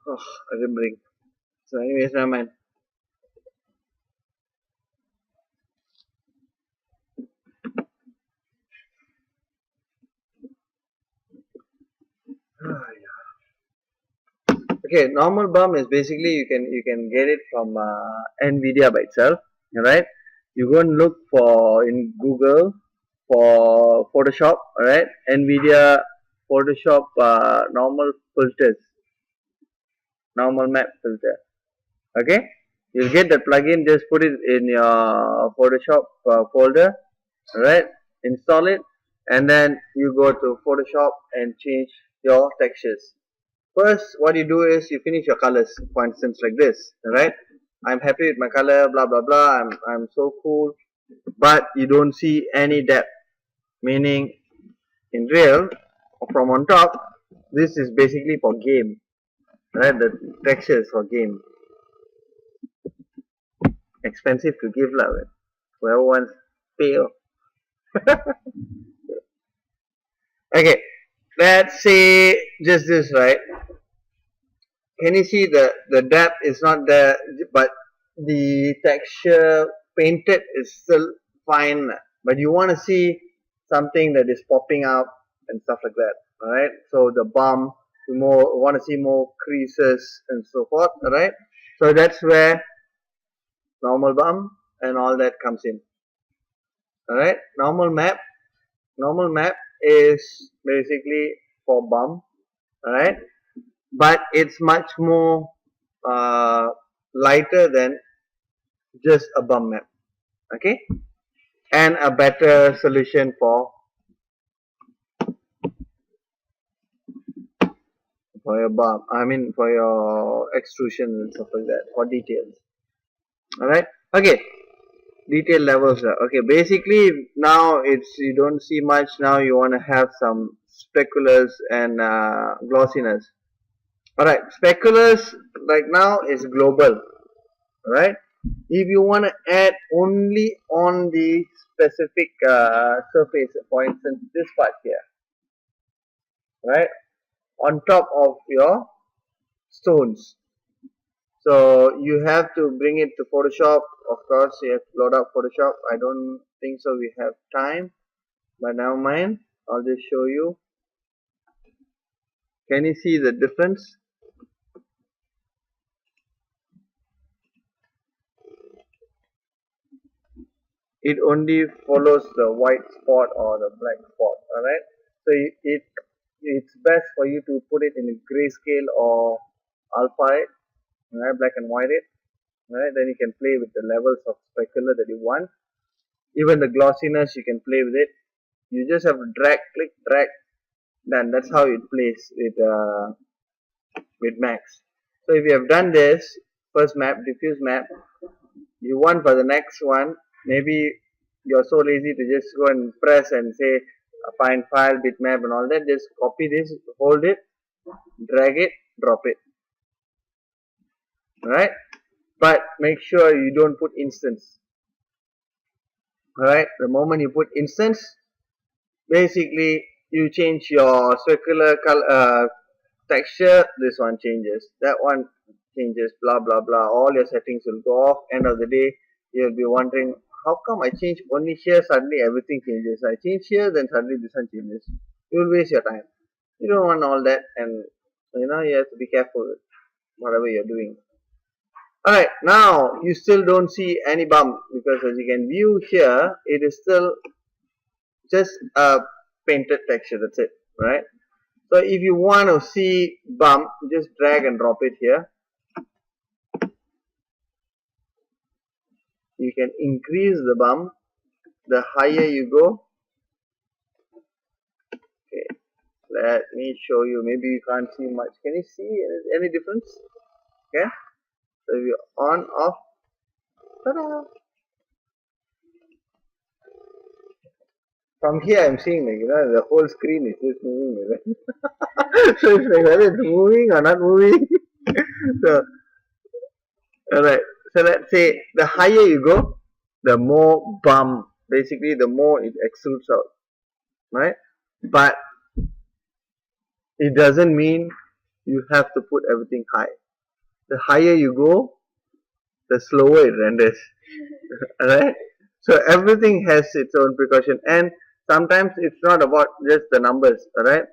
Oh, I didn't bring. So anyways, never mind. Ah, yeah. Okay, normal bump is basically you can get it from Nvidia by itself, right? You go and look for in Google for Photoshop, right? Nvidia Photoshop normal filters, normal map filter. Okay, you'll get that plugin. Just put it in your Photoshop folder, right? Install it, and then you go to Photoshop and change your textures. First, what you do is you finish your colors, for instance, like this, right? I'm happy with my color, blah blah blah. I'm so cool, but you don't see any depth. Meaning, in real, from on top, this is basically for game, right? The textures for game, expensive to give lah. Whoever wants, pay. Okay, let's say just this, right? Can you see the depth is not there, but the texture painted is still fine, but you want to see something that is popping up and stuff like that, all right? So the bump, you more want to see more creases and so forth, all right? So that's where normal bump and all that comes in, all right? Normal map is basically for bump, all right? But it's much more uh, lighter than just a bump map, okay, and a better solution for your bump, I mean for your extrusion and stuff like that, for details, all right. Okay, detail levels okay, basically now it's you don't see much. Now you want to have some speculas and glossiness. All right, speculas right now is global, right? If you want to add only on the specific surface, for instance this part here, right, on top of your stones, so you have to bring it to Photoshop. Of course you have to load up Photoshop. I don't think so we have time, but never mind, I'll just show you. Can you see the difference? It only follows the white spot or the black spot, all right? So it's best for you to put it in a grayscale or alpha it, right? Black and white it, right? Then you can play with the levels of specular that you want. Even the glossiness you can play with it. You just have to drag, click, drag. Then that's how it plays with max. So if you have done this first map, diffuse map, you want for the next one, maybe you're so lazy to just go and press and say find file, bitmap and all that. Just copy this, hold it, drag it, drop it, right? But make sure you don't put instance, all right? The moment you put instance, basically you change your circular color, texture, this one changes, that one changes, blah blah blah, all your settings will go off. End of the day you'll be wondering, how come I change only here, suddenly everything changes, I change here, then suddenly this one changes. You'll waste your time. You don't want all that, and you have to be careful with whatever you're doing. Alright, now you still don't see any bump, because as you can view here, it is still just a painted texture, that's it, right? So if you want to see bump, just drag and drop it here. You can increase the bump the higher you go. Okay, let me show you. Maybe you can't see much. Can you see any difference? Okay, so if you on, off, ta-da! From here I'm seeing the whole screen is just moving. So it's like whether it's moving or not moving. So alright, so let's say the higher you go, the more bump, basically the more it extrudes out, right? But it doesn't mean you have to put everything high. The higher you go, the slower it renders. Alright? So everything has its own precaution, and sometimes it's not about just the numbers. Alright?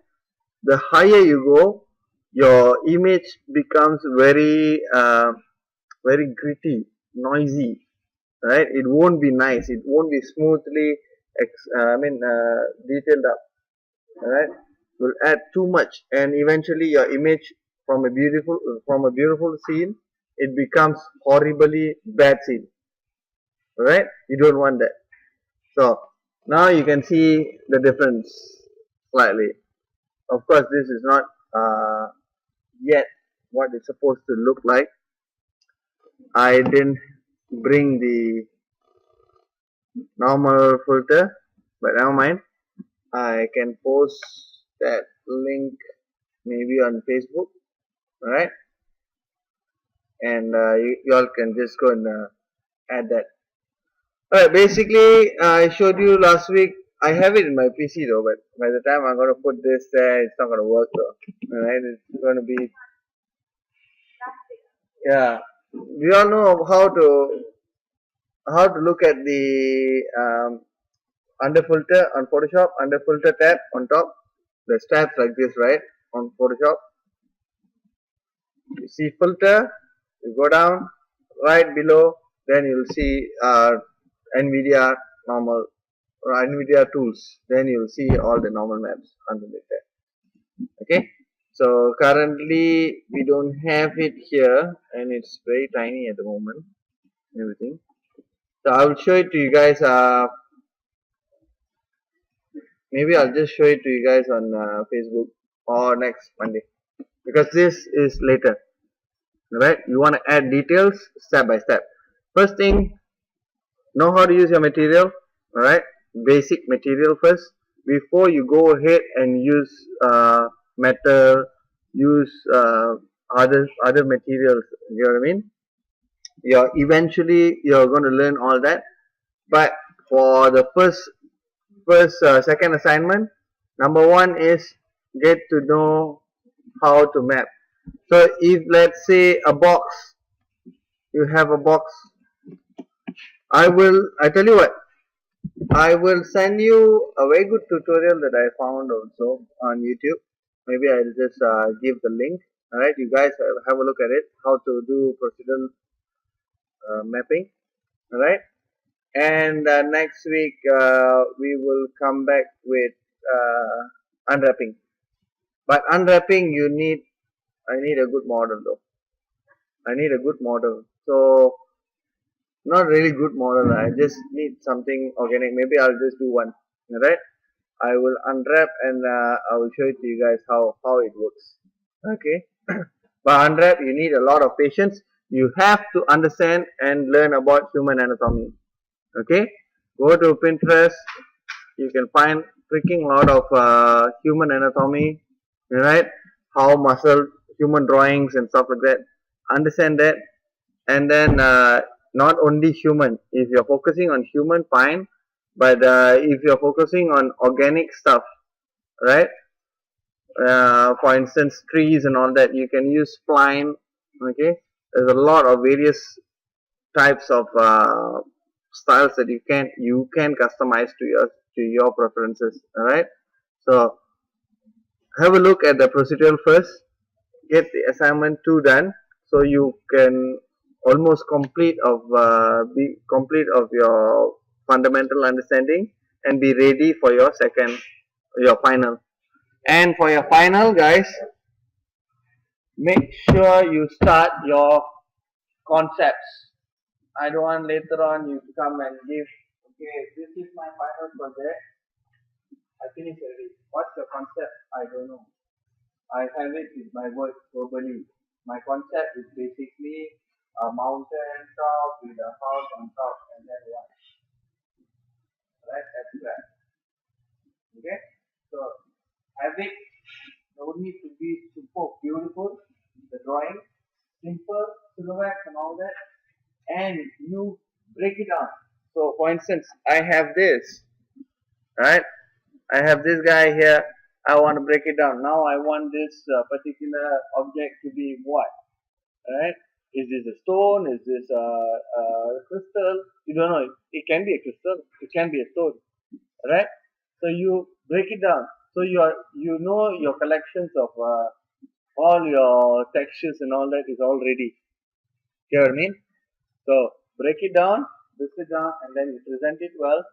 The higher you go, your image becomes very gritty, noisy. Right? It won't be nice. It won't be smoothly, detailed up. Alright? Will add too much, and eventually your image from a beautiful scene, it becomes horribly bad scene. Alright? You don't want that. So now you can see the difference slightly. Of course, this is not yet what it's supposed to look like. I didn't bring the normal filter, but never mind. I can post that link maybe on Facebook, alright? And you all can just go and add that. Alright, basically I showed you last week. I have it in my PC though, but by the time I'm gonna put this there, it's not gonna work though. Alright, it's gonna be, yeah. We all know how to look at the under filter on Photoshop, under filter tab on top. There's tabs like this, right? On Photoshop, you see filter, you go down right below, then you'll see NVIDIA normal or NVIDIA tools. Then you'll see all the normal maps underneath there. Okay. So currently we don't have it here, and it's very tiny at the moment. Everything. So I will show it to you guys. Maybe I'll just show it to you guys on Facebook or next Monday, because this is later. Alright, you want to add details step by step. First thing, know how to use your material. Alright, basic material first before you go ahead and use metal, use other materials. You know what I mean? Eventually you're going to learn all that, but for the second assignment, number one is get to know how to map. So if let's say a box, you have a box, I tell you what, I will send you a very good tutorial that I found also on YouTube. Maybe I'll just give the link. Alright, you guys have a look at it, how to do procedural mapping. Alright, and next week we will come back with unwrapping. But unwrapping, I need a good model though. I need a good model. So not really good model. I just need something organic. Maybe I'll just do one. Alright. I will unwrap and I will show it to you guys how it works. Okay. But unwrap, you need a lot of patience. You have to understand and learn about human anatomy. Okay. Go to Pinterest. You can find freaking lot of human anatomy. Right. How muscle, human drawings and stuff like that. Understand that, and then not only human. If you're focusing on human, fine, but if you're focusing on organic stuff, right? For instance, trees and all that, you can use spline. Okay, there's a lot of various types of styles that you can customize to your preferences. All right, so have a look at the procedural first. Get the assignment 2 done, so you can almost be complete of your fundamental understanding and be ready for your final. And for your final, guys, make sure you start your concepts. I don't want later on you to come and give, okay, this is my final project, I finished already, what's your concept? I don't know. I have it with my words verbally. My concept is basically a mountain top with a house on top, and then what? Right? That's that. Okay? So have it. No need to be super beautiful. The drawing, simple silhouettes and all that, and you break it down. So for instance, I have this. Right? I have this guy here. I want to break it down. Now I want this particular object to be what? Right? Is this a stone? Is this a crystal? You don't know. It can be a crystal. It can be a stone. Right? So you break it down. So you know your collections of all your textures and all that is all ready. You know what I mean? So break it down, and then you present it well.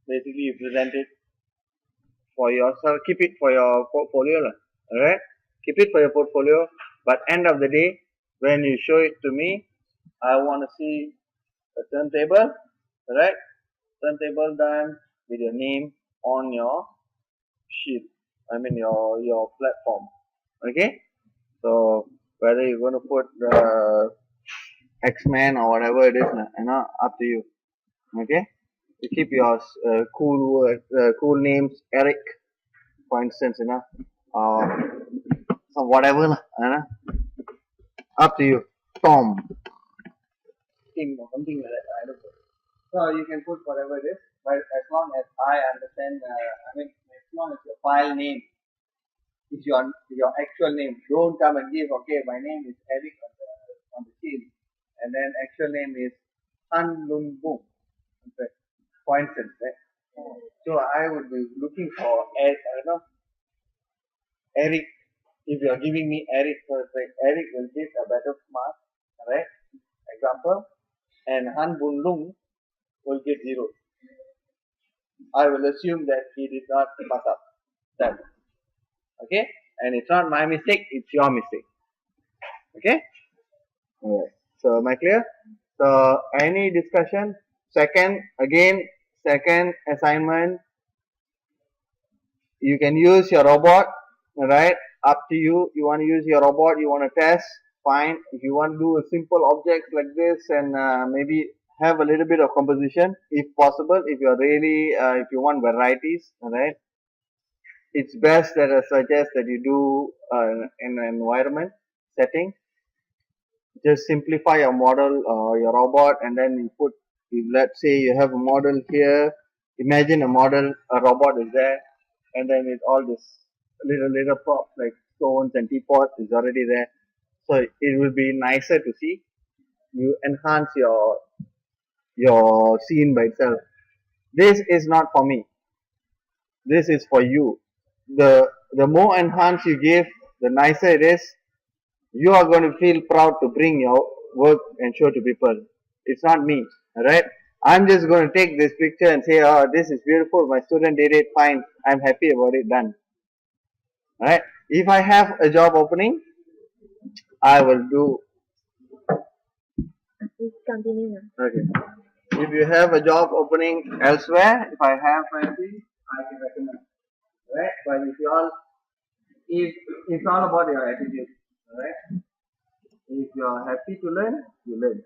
Basically, you present it for yourself. Keep it for your portfolio, alright? Keep it for your portfolio. But end of the day, when you show it to me, I want to see a turntable, right? Turntable done with your name on your sheet. I mean your platform. Okay. So whether you're going to put the X-Men or whatever it is, up to you. Okay. You keep your cool names, Eric, for instance, or whatever, up to you. Tom, Tim, or something like that. I don't know. So you can put whatever it is, but as long as I understand, as long as your file name is your actual name. Don't come and give, okay, my name is Eric on the field, and then actual name is Han Lung Boom. Okay. For instance, right? So I would be looking for Eric. If you are giving me Eric first, right? Eric will get a better mark, right? Example, and Han Bun Lung will get 0. I will assume that he did not pass up that. Okay, and it's not my mistake; it's your mistake. Okay. Alright. So am I clear? So any discussion? Second assignment. You can use your robot, right? Up to you. You want to use your robot, you want to test, fine. If you want to do a simple object like this and maybe have a little bit of composition, if possible, if you're really, if you want varieties, right? It's best that I suggest that you do in an environment setting. Just simplify your model, your robot, and then you put, let's say you have a model here. Imagine a model, a robot is there, and then with all this little props like stones and teapots is already there. So it will be nicer to see. You enhance your scene by itself. This is not for me. This is for you. The more enhanced you give, the nicer it is. You are going to feel proud to bring your work and show to people. It's not me, alright? I'm just going to take this picture and say, oh, this is beautiful. My student did it fine. I'm happy about it. Done. Alright? If I have a job opening, I will do. Please continue now. Okay. If you have a job opening elsewhere, if I have anything, I can recommend. Right? But if it's all about your attitude. Alright? If you are happy to learn, you learn.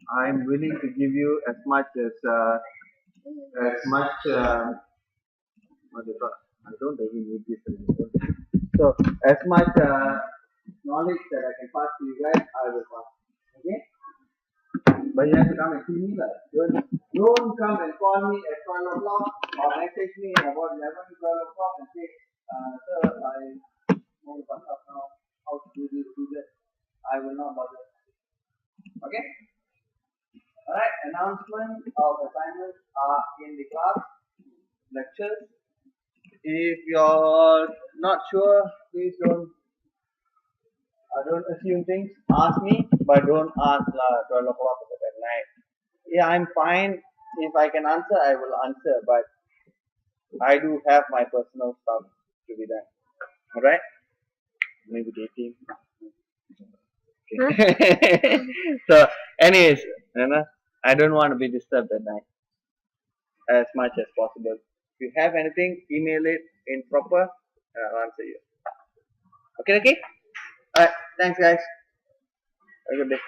I'm willing to give you as much what do you call? I don't really need this anymore. So as much knowledge that I can pass to you guys, I will pass. Okay? But you have to come and see me like. Don't come and call me at 12 o'clock or message me about 11 to 12 o'clock and say, sir, I want to pass up now. How to do this, do that. I will not bother. Okay? Alright, announcement of assignments are in the class lectures. If you're not sure, please don't assume things. Ask me, but don't ask 12 o'clock at night. Yeah, I'm fine. If I can answer, I will answer, but I do have my personal stuff to be done. Alright? Maybe dating. Okay. So, anyways, I don't want to be disturbed at night as much as possible. If you have anything, email it in proper, I'll answer you. Okay? Alright, thanks guys. Have a good day.